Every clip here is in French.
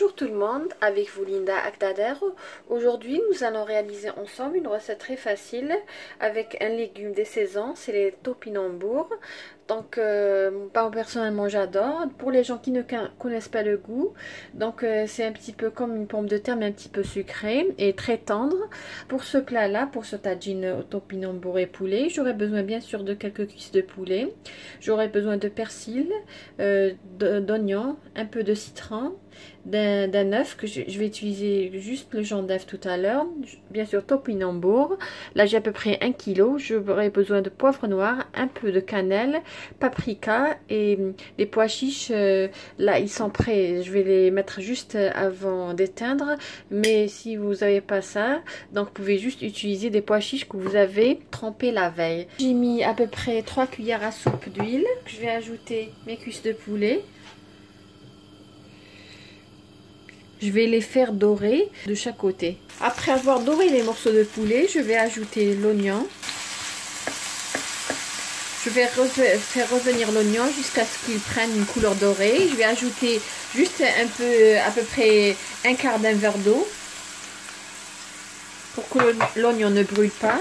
Bonjour tout le monde, avec vous Linda Akdader. Aujourd'hui nous allons réaliser ensemble une recette très facile avec un légume des saisons, c'est les topinambours. Donc personnellement j'adore. Pour les gens qui ne connaissent pas le goût, donc c'est un petit peu comme une pomme de terre mais un petit peu sucrée et très tendre. Pour ce plat là, pour ce tagine au topinambour et poulet, j'aurai besoin bien sûr de quelques cuisses de poulet. J'aurai besoin de persil, d'oignons, un peu de citron, d'un œuf que je vais utiliser juste le jaune d'œuf tout à l'heure, bien sûr topinambour. Là j'ai à peu près 1 kg. J'aurai besoin de poivre noir, un peu de cannelle, paprika et les pois chiches. Là ils sont prêts, je vais les mettre juste avant d'éteindre, mais si vous n'avez pas ça, donc vous pouvez juste utiliser des pois chiches que vous avez trempés la veille. J'ai mis à peu près 3 cuillères à soupe d'huile. Je vais ajouter mes cuisses de poulet. Je vais les faire dorer de chaque côté. Après avoir doré les morceaux de poulet, je vais ajouter l'oignon. Je vais faire revenir l'oignon jusqu'à ce qu'il prenne une couleur dorée. Je vais ajouter juste un peu, à peu près un quart d'un verre d'eau pour que l'oignon ne brûle pas.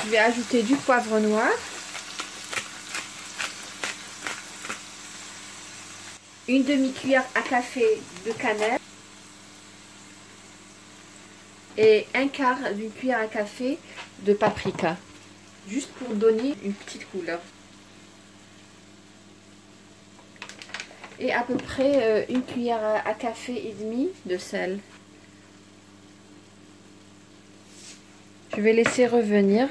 Je vais ajouter du poivre noir. Une demi-cuillère à café de cannelle et un quart d'une cuillère à café de paprika, juste pour donner une petite couleur. Et à peu près une cuillère à café et demi de sel. Je vais laisser revenir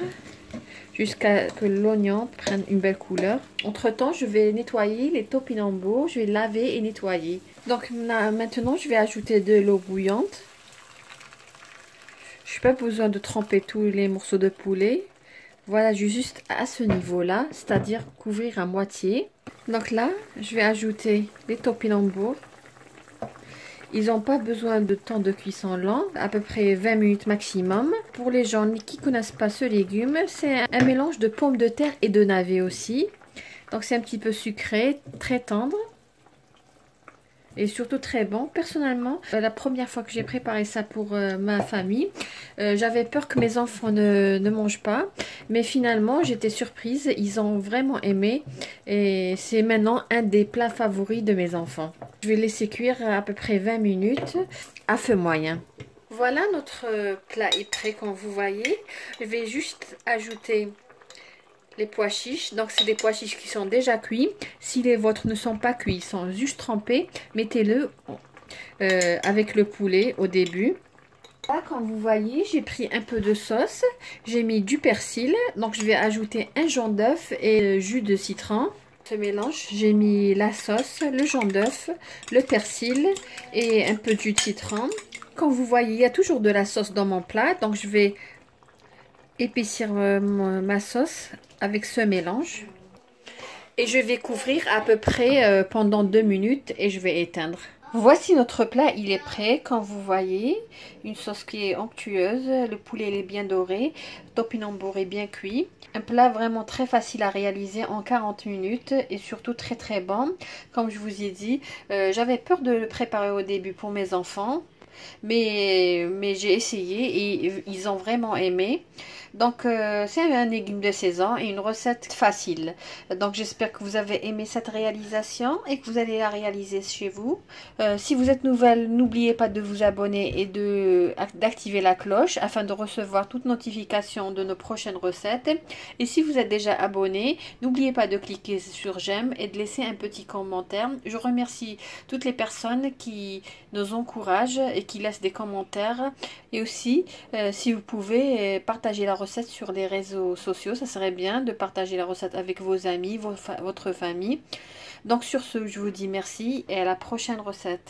jusqu'à ce que l'oignon prenne une belle couleur. Entre temps, je vais nettoyer les topinambours. Je vais laver et nettoyer. Donc là, maintenant, je vais ajouter de l'eau bouillante. Je n'ai pas besoin de tremper tous les morceaux de poulet. Voilà, juste à ce niveau-là, c'est-à-dire couvrir à moitié. Donc là, je vais ajouter les topinambours. Ils n'ont pas besoin de temps de cuisson lent, à peu près 20 minutes maximum. Pour les gens qui ne connaissent pas ce légume, c'est un mélange de pommes de terre et de navets aussi. Donc c'est un petit peu sucré, très tendre et surtout très bon. Personnellement, la première fois que j'ai préparé ça pour ma famille, j'avais peur que mes enfants ne mangent pas. Mais finalement, j'étais surprise. Ils ont vraiment aimé. Et c'est maintenant un des plats favoris de mes enfants. Je vais laisser cuire à peu près 20 minutes à feu moyen. Voilà, notre plat est prêt comme vous voyez. Je vais juste ajouter les pois chiches. Donc c'est des pois chiches qui sont déjà cuits. Si les vôtres ne sont pas cuits, ils sont juste trempés, mettez-le avec le poulet au début. Là, comme vous voyez, j'ai pris un peu de sauce, j'ai mis du persil, donc je vais ajouter un jaune d'œuf et le jus de citron. Ce mélange, j'ai mis la sauce, le jaune d'œuf, le persil et un peu de jus de citron. Comme vous voyez, il y a toujours de la sauce dans mon plat, donc je vais épaissir ma sauce avec ce mélange. Et je vais couvrir à peu près pendant 2 minutes et je vais éteindre. Voici notre plat, il est prêt. Comme vous voyez, une sauce qui est onctueuse, le poulet il est bien doré, le topinambour est bien cuit. Un plat vraiment très facile à réaliser en 40 minutes et surtout très très bon. Comme je vous ai dit, j'avais peur de le préparer au début pour mes enfants. Mais j'ai essayé et ils ont vraiment aimé. Donc c'est un légume de saison et une recette facile. Donc j'espère que vous avez aimé cette réalisation et que vous allez la réaliser chez vous. Si vous êtes nouvelle, n'oubliez pas de vous abonner et d'activer la cloche afin de recevoir toute notification de nos prochaines recettes. Et si vous êtes déjà abonné, n'oubliez pas de cliquer sur j'aime et de laisser un petit commentaire. Je remercie toutes les personnes qui nous encouragent et qui laissent des commentaires. Et aussi, si vous pouvez partager la recette sur les réseaux sociaux, ça serait bien de partager la recette avec vos amis, votre famille. Donc sur ce, je vous dis merci et à la prochaine recette.